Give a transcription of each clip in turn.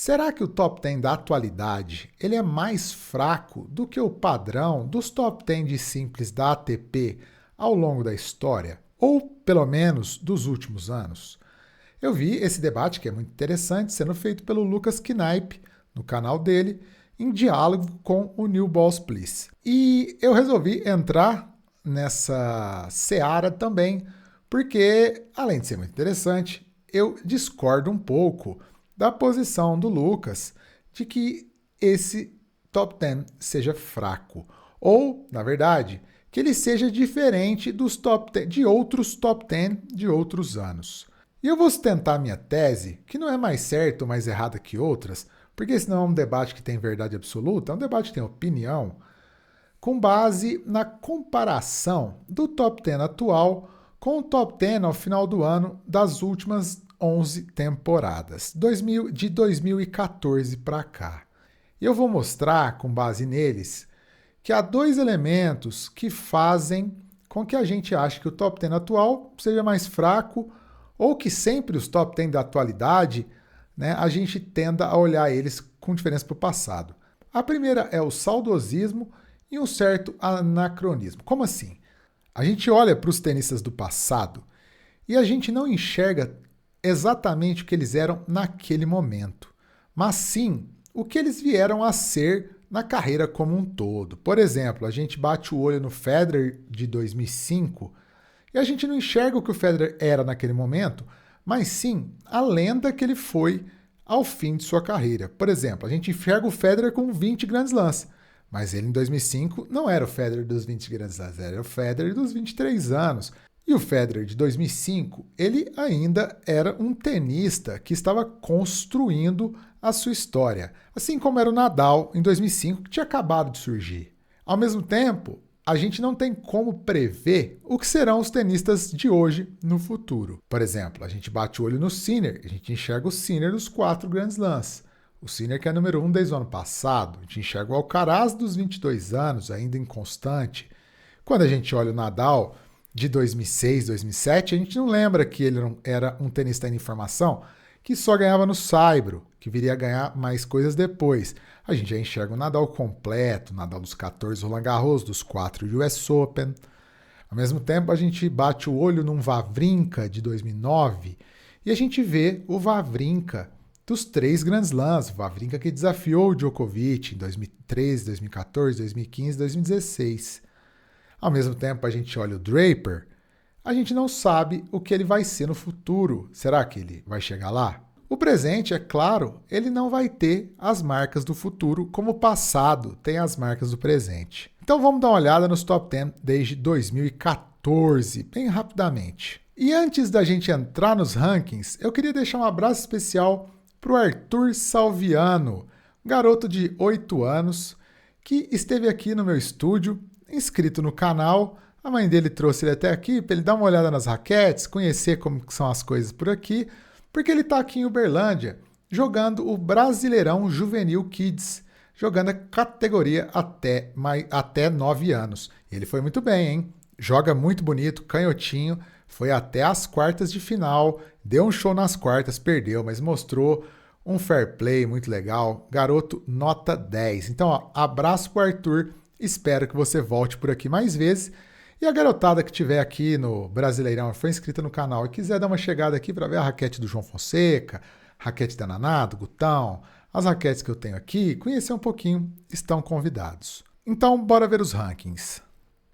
Será que o top 10 da atualidade ele é mais fraco do que o padrão dos top 10 de simples da ATP ao longo da história? Ou, pelo menos, dos últimos anos? Eu vi esse debate, que é muito interessante, sendo feito pelo Lucas Knipe, no canal dele, em diálogo com o New Balls Please. E eu resolvi entrar nessa seara também, porque, além de ser muito interessante, eu discordo um pouco da posição do Lucas de que esse top 10 seja fraco. Ou, na verdade, que ele seja diferente dos top 10, de outros top 10 de outros anos. E eu vou sustentar minha tese, que não é mais certa ou mais errada que outras, porque esse não é um debate que tem verdade absoluta, é um debate que tem opinião, com base na comparação do top 10 atual com o top 10 ao final do ano das últimas 11 temporadas, de 2014 para cá. E eu vou mostrar, com base neles, que há dois elementos que fazem com que a gente ache que o top 10 atual seja mais fraco ou que sempre os top 10 da atualidade, né, a gente tenda a olhar eles com diferença para o passado. A primeira é o saudosismo e um certo anacronismo. Como assim? A gente olha para os tenistas do passado e a gente não enxerga exatamente o que eles eram naquele momento, mas sim o que eles vieram a ser na carreira como um todo. Por exemplo, a gente bate o olho no Federer de 2005 e a gente não enxerga o que o Federer era naquele momento, mas sim a lenda que ele foi ao fim de sua carreira. Por exemplo, a gente enxerga o Federer com 20 Grand Slams, mas ele em 2005 não era o Federer dos 20 Grand Slams, era o Federer dos 23 anos. E o Federer de 2005, ele ainda era um tenista que estava construindo a sua história, assim como era o Nadal em 2005, que tinha acabado de surgir. Ao mesmo tempo, a gente não tem como prever o que serão os tenistas de hoje no futuro. Por exemplo, a gente bate o olho no Sinner, a gente enxerga o Sinner dos 4 Grand Slams. O Sinner que é número 1 desde o ano passado, a gente enxerga o Alcaraz dos 22 anos, ainda inconstante. Quando a gente olha o Nadal de 2006, 2007, a gente não lembra que ele era um tenista em formação que só ganhava no Saibro, que viria a ganhar mais coisas depois. A gente já enxerga o Nadal completo, Nadal dos 14 Roland Garros, dos 4 US Open. Ao mesmo tempo, a gente bate o olho num Wawrinka de 2009 e a gente vê o Wawrinka dos 3 Grand Slams, o Wawrinka que desafiou o Djokovic em 2013, 2014, 2015, 2016. Ao mesmo tempo, a gente olha o Draper, a gente não sabe o que ele vai ser no futuro. Será que ele vai chegar lá? O presente, é claro, ele não vai ter as marcas do futuro como o passado tem as marcas do presente. Então vamos dar uma olhada nos top 10 desde 2014, bem rapidamente. E antes da gente entrar nos rankings, eu queria deixar um abraço especial para o Arthur Salviano, um garoto de 8 anos que esteve aqui no meu estúdio, inscrito no canal. A mãe dele trouxe ele até aqui para ele dar uma olhada nas raquetes, conhecer como são as coisas por aqui, porque ele está aqui em Uberlândia jogando o Brasileirão Juvenil Kids, jogando a categoria até 9 anos. Ele foi muito bem, hein? Joga muito bonito, canhotinho, foi até as quartas de final, deu um show nas quartas, perdeu, mas mostrou um fair play muito legal. Garoto nota 10. Então, ó, abraço pro Arthur, espero que você volte por aqui mais vezes. E a garotada que estiver aqui no Brasileirão, foi inscrita no canal e quiser dar uma chegada aqui para ver a raquete do João Fonseca, raquete da Naná, do Gutão, as raquetes que eu tenho aqui, conhecer um pouquinho, estão convidados. Então, bora ver os rankings.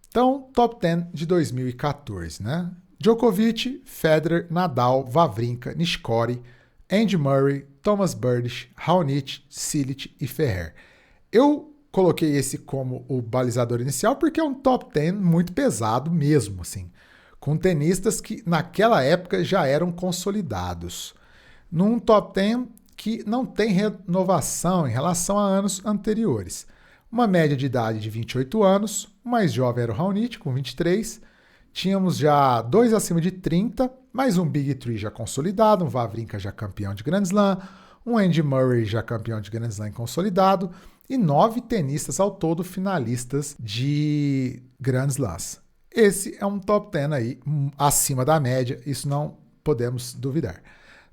Então, top 10 de 2014, né? Djokovic, Federer, Nadal, Wawrinka, Nishikori, Andy Murray, Thomas Berdych, Raonic, Cilic e Ferrer. Eu coloquei esse como o balizador inicial porque é um top 10 muito pesado mesmo, assim, com tenistas que naquela época já eram consolidados. Num top 10 que não tem renovação em relação a anos anteriores. Uma média de idade de 28 anos, o mais jovem era o Raonic, com 23. Tínhamos já 2 acima de 30, mais um Big Three já consolidado, um Wawrinka já campeão de Grand Slam, um Andy Murray já campeão de Grand Slam consolidado, e 9 tenistas ao todo finalistas de Grand Slams. Esse é um top 10 aí acima da média, isso não podemos duvidar.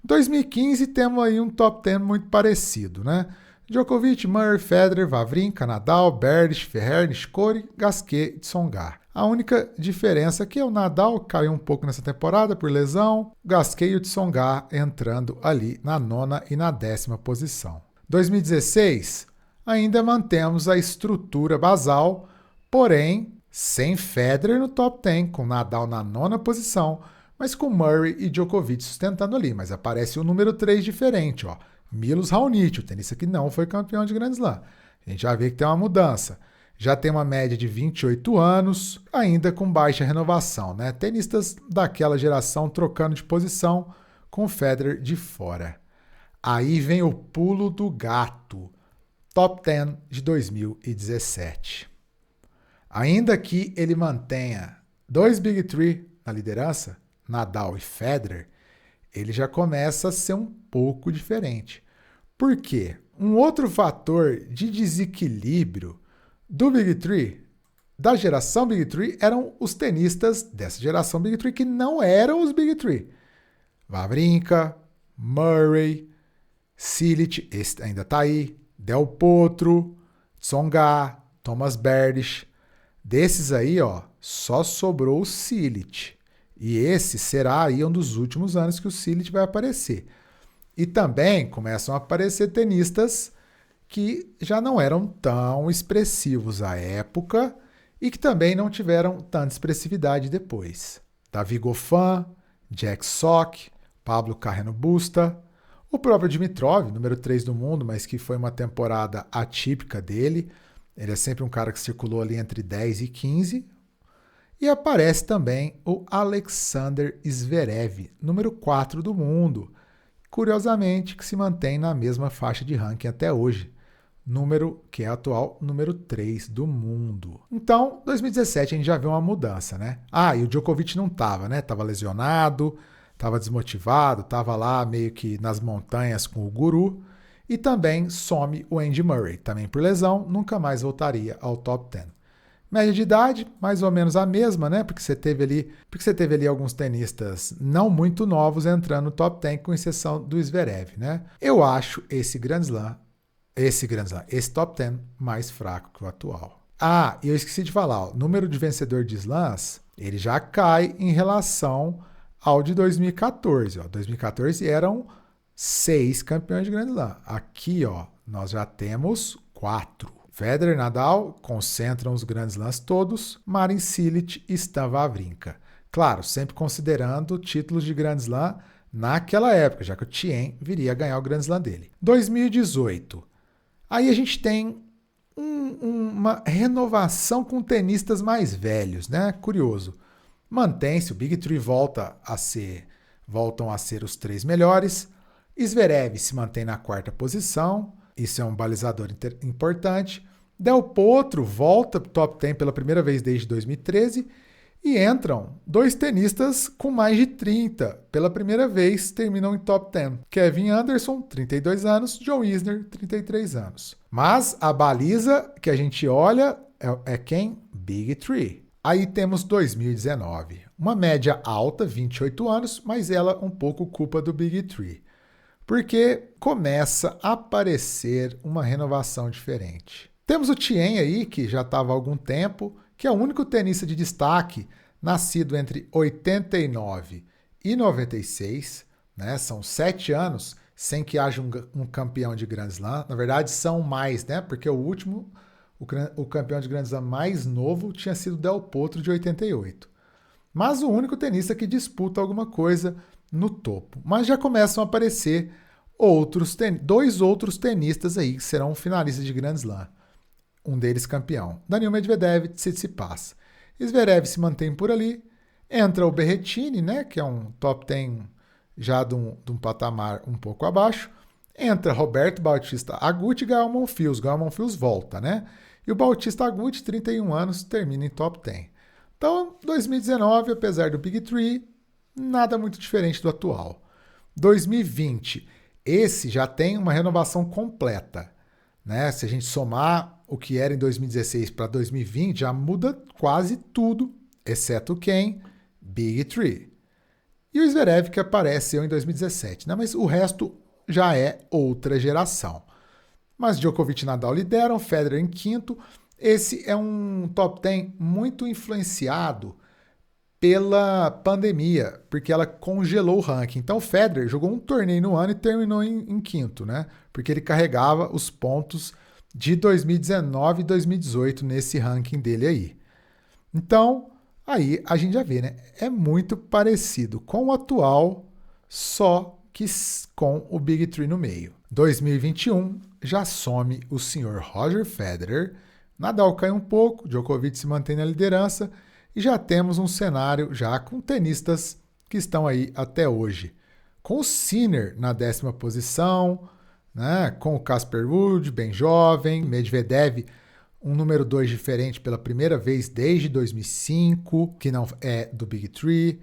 2015 temos aí um top 10 muito parecido, né? Djokovic, Murray, Federer, Wawrinka, Nadal, Berdych, Ferrer, Nishikori, Gasquet e Tsonga. A única diferença é que o Nadal caiu um pouco nessa temporada por lesão, o Gasquet e o Tsonga entrando ali na 9ª e na 10ª posição. 2016, ainda mantemos a estrutura basal, porém sem Federer no top 10, com Nadal na 9ª posição, mas com Murray e Djokovic sustentando ali. Mas aparece o número 3 diferente, ó. Milos Raonic, o tenista que não foi campeão de Grand Slam. A gente já vê que tem uma mudança. Já tem uma média de 28 anos, ainda com baixa renovação, né? Tenistas daquela geração trocando de posição com o Federer de fora. Aí vem o pulo do gato. Top 10 de 2017. Ainda que ele mantenha 2 Big Three na liderança, Nadal e Federer, ele já começa a ser um pouco diferente. Por quê? Um outro fator de desequilíbrio do Big Three, da geração Big Three, eram os tenistas dessa geração Big Three que não eram os Big Three. Wawrinka, Murray, Cilic, esse ainda tá aí, Del Potro, Tsonga, Thomas Berdych. Desses aí, ó, só sobrou o Cilic. E esse será aí um dos últimos anos que o Cilic vai aparecer. E também começam a aparecer tenistas que já não eram tão expressivos à época e que também não tiveram tanta expressividade depois. Davi Goffin, Jack Sock, Pablo Carreno Busta, o próprio Dimitrov, número 3 do mundo, mas que foi uma temporada atípica dele. Ele é sempre um cara que circulou ali entre 10 e 15. E aparece também o Alexander Zverev, número 4 do mundo. Curiosamente, que se mantém na mesma faixa de ranking até hoje. Número que é atual número 3 do mundo. Então, 2017 a gente já viu uma mudança, né? E o Djokovic não estava, né? Estava lesionado, estava desmotivado, estava lá meio que nas montanhas com o guru. E também some o Andy Murray, também por lesão, nunca mais voltaria ao top 10. Média de idade, mais ou menos a mesma, né? Porque você teve ali alguns tenistas não muito novos entrando no top 10, com exceção do Zverev, né? Eu acho esse top 10 mais fraco que o atual. E eu esqueci de falar, o número de vencedor de slams, ele já cai em relação ao de 2014. 2014 eram 6 campeões de Grand Slam. Aqui, ó, nós já temos 4. Federer e Nadal concentram os Grand Slams todos, Marin Cilic e Stan Wawrinka. Claro, sempre considerando títulos de Grand Slam naquela época, já que o Thiem viria a ganhar o Grand Slam dele. 2018. Aí a gente tem uma renovação com tenistas mais velhos, né? Curioso. Mantém-se, o Big Three voltam a ser os 3 melhores. Zverev se mantém na 4ª posição, isso é um balizador importante. Del Potro volta para o top 10 pela primeira vez desde 2013 e entram 2 tenistas com mais de 30. Pela primeira vez terminam em top 10. Kevin Anderson, 32 anos, John Isner, 33 anos. Mas a baliza que a gente olha é quem? Big Three. Aí temos 2019. Uma média alta, 28 anos, mas ela um pouco culpa do Big Three. Porque começa a aparecer uma renovação diferente. Temos o Thiem aí, que já estava há algum tempo, que é o único tenista de destaque nascido entre 89 e 96, né? São 7 anos sem que haja um campeão de Grand Slam. Na verdade, são mais, né? Porque o campeão de Grand Slam mais novo tinha sido Del Potro, de 88. Mas o único tenista que disputa alguma coisa no topo. Mas já começam a aparecer 2 outros tenistas aí que serão finalistas de Grand Slam. Um deles campeão. Daniil Medvedev e Tsitsipas. Zverev se mantém por ali. Entra o Berrettini, né, que é um top 10 já de um patamar um pouco abaixo. Entra Roberto Bautista Agut e Gael Monfils. Gael Monfils volta, né? E o Bautista Agut, 31 anos, termina em top 10. Então, 2019, apesar do Big Three, nada muito diferente do atual. 2020, esse já tem uma renovação completa, né? Se a gente somar o que era em 2016 para 2020, já muda quase tudo, exceto quem? Big Three. e o Zverev que apareceu em 2017, né? Mas o resto já é outra geração. Mas Djokovic e Nadal lideram, Federer em quinto. Esse é um top 10 muito influenciado pela pandemia, porque ela congelou o ranking. Então o Federer jogou um torneio no ano e terminou em quinto, né? Porque ele carregava os pontos de 2019 e 2018 nesse ranking dele aí. Então, aí a gente já vê, né? É muito parecido com o atual, só que com o Big Three no meio. 2021 já some o senhor Roger Federer, Nadal cai um pouco, Djokovic se mantém na liderança e já temos um cenário já com tenistas que estão aí até hoje. Com o Sinner na 10ª posição, né? Com o Casper Ruud, bem jovem, Medvedev um número 2 diferente pela primeira vez desde 2005, que não é do Big Three,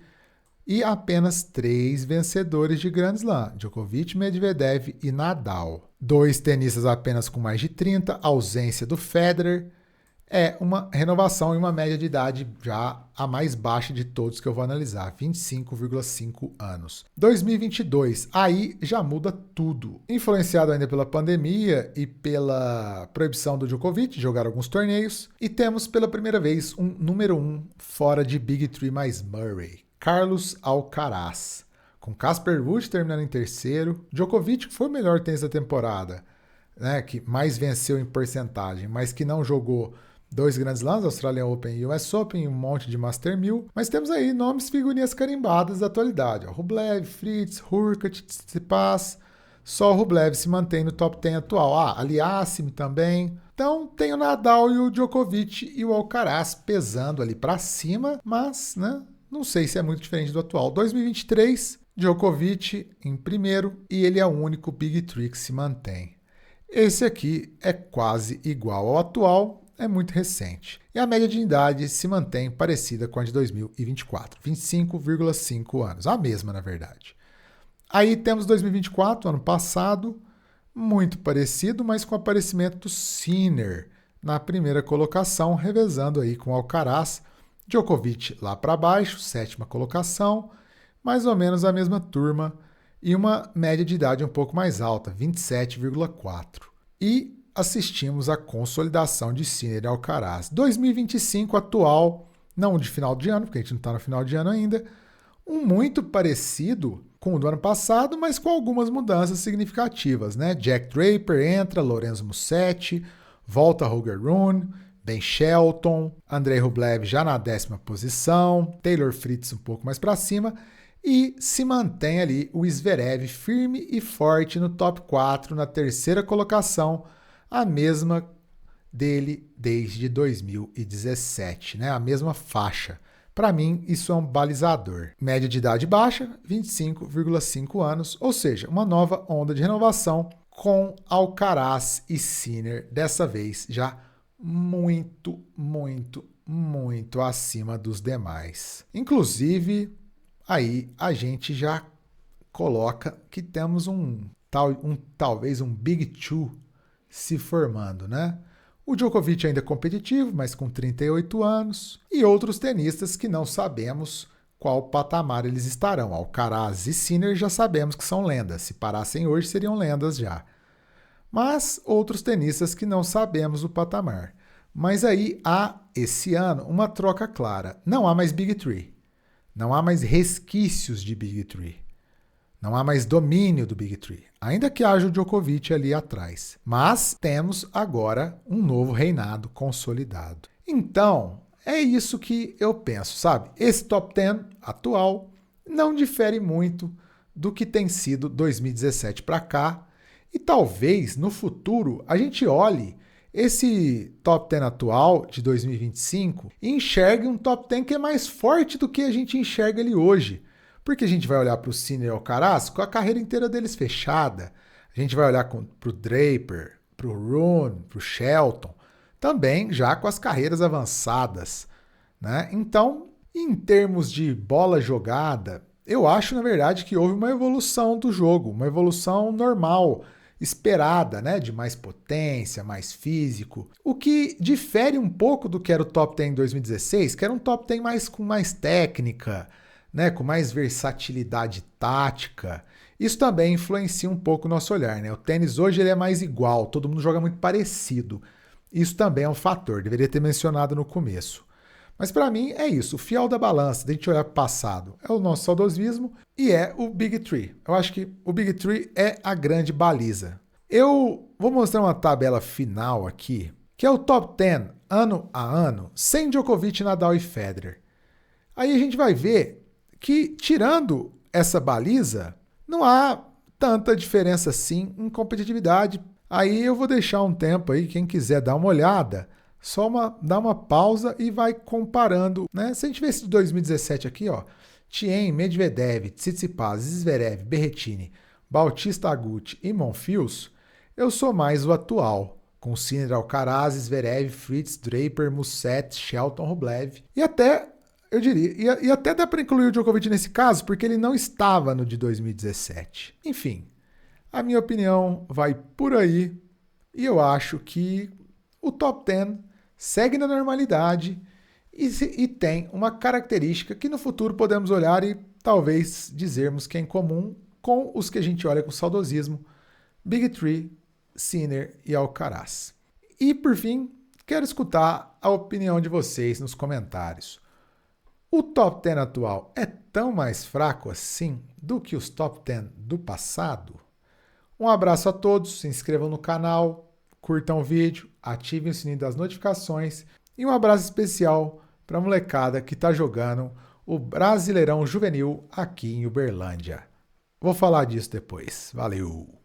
e apenas 3 vencedores de Grand Slam, Djokovic, Medvedev e Nadal. 2 tenistas apenas com mais de 30, ausência do Federer, é uma renovação e uma média de idade já a mais baixa de todos que eu vou analisar, 25,5 anos. 2022, aí já muda tudo. Influenciado ainda pela pandemia e pela proibição do Djokovic de jogar alguns torneios, e temos pela primeira vez um número 1 fora de Big Three mais Murray, Carlos Alcaraz. Com Casper Ruud terminando em terceiro, Djokovic que foi o melhor tênis da temporada, né, que mais venceu em porcentagem, mas que não jogou 2 Grand Slams, Australian Open e US Open, um monte de Master 1000. Mas temos aí nomes figurinhas carimbadas da atualidade. Rublev, Fritz, Hurkacz, Tsitsipas. Só o Rublev se mantém no top 10 atual. Aliassime também. Então tem o Nadal e o Djokovic e o Alcaraz pesando ali para cima, mas, né, não sei se é muito diferente do atual. 2023, Djokovic em primeiro e ele é o único Big Three que se mantém. Esse aqui é quase igual ao atual, é muito recente. E a média de idade se mantém parecida com a de 2024, 25,5 anos. A mesma, na verdade. Aí temos 2024, ano passado, muito parecido, mas com o aparecimento do Sinner na primeira colocação, revezando aí com Alcaraz, Djokovic lá para baixo, 7ª colocação, mais ou menos a mesma turma, e uma média de idade um pouco mais alta, 27,4. E assistimos à consolidação de Sinner e Alcaraz. 2025 atual, não de final de ano, porque a gente não está no final de ano ainda, um muito parecido com o do ano passado, mas com algumas mudanças significativas, né? Jack Draper entra, Lorenzo Musetti, volta Holger Rune, Ben Shelton, Andrei Rublev já na 10ª posição, Taylor Fritz um pouco mais para cima, e se mantém ali o Zverev firme e forte no top 4, na 3ª colocação, a mesma dele desde 2017, né? A mesma faixa. Para mim, isso é um balizador. Média de idade baixa, 25,5 anos, ou seja, uma nova onda de renovação com Alcaraz e Sinner, dessa vez já muito, muito, muito acima dos demais. Inclusive, aí a gente já coloca que temos talvez um Big Two se formando, né? O Djokovic ainda é competitivo, mas com 38 anos, e outros tenistas que não sabemos qual patamar eles estarão. Alcaraz e Sinner já sabemos que são lendas, se parassem hoje seriam lendas já. Mas outros tenistas que não sabemos o patamar. Mas aí há, esse ano, uma troca clara. Não há mais Big Three. Não há mais resquícios de Big Three. Não há mais domínio do Big Three, ainda que haja o Djokovic ali atrás. Mas temos agora um novo reinado consolidado. Então, é isso que eu penso, sabe? Esse top 10 atual não difere muito do que tem sido 2017 para cá. E talvez no futuro a gente olhe esse top 10 atual de 2025 e enxergue um top 10 que é mais forte do que a gente enxerga ele hoje. Porque a gente vai olhar para o Sinner e o Alcaraz com a carreira inteira deles fechada. A gente vai olhar para o Draper, para o Rune, para o Shelton, também já com as carreiras avançadas, né? Então, em termos de bola jogada, eu acho, na verdade, que houve uma evolução do jogo, uma evolução normal, esperada, né? De mais potência, mais físico. O que difere um pouco do que era o top 10 em 2016, que era um top 10 com mais técnica, né, com mais versatilidade tática. Isso também influencia um pouco o nosso olhar, né? O tênis hoje ele é mais igual, todo mundo joga muito parecido. Isso também é um fator, deveria ter mencionado no começo. Mas para mim é isso, o fiel da balança, de a gente olhar para o passado, é o nosso saudosismo e é o Big Three. Eu acho que o Big Three é a grande baliza. Eu vou mostrar uma tabela final aqui, que é o top 10 ano a ano, sem Djokovic, Nadal e Federer. Aí a gente vai ver que, tirando essa baliza, não há tanta diferença assim em competitividade. Aí eu vou deixar um tempo aí, quem quiser dar uma olhada, dá uma pausa e vai comparando, né? Se a gente vê esse de 2017 aqui, ó, Thiem, Medvedev, Tsitsipas, Zverev, Berrettini, Bautista Agut e Monfils, eu sou mais o atual, com Sinner, Alcaraz, Zverev, Fritz, Draper, Musetti, Shelton, Rublev e até, eu diria, e até dá para incluir o Djokovic nesse caso, porque ele não estava no de 2017. Enfim, a minha opinião vai por aí e eu acho que o top 10 segue na normalidade e tem uma característica que no futuro podemos olhar e talvez dizermos que é em comum com os que a gente olha com saudosismo, Big Three, Sinner e Alcaraz. E por fim, quero escutar a opinião de vocês nos comentários. O top 10 atual é tão mais fraco assim do que os top 10 do passado? Um abraço a todos, se inscrevam no canal, curtam o vídeo, ativem o sininho das notificações e um abraço especial para a molecada que está jogando o Brasileirão Juvenil aqui em Uberlândia. Vou falar disso depois. Valeu!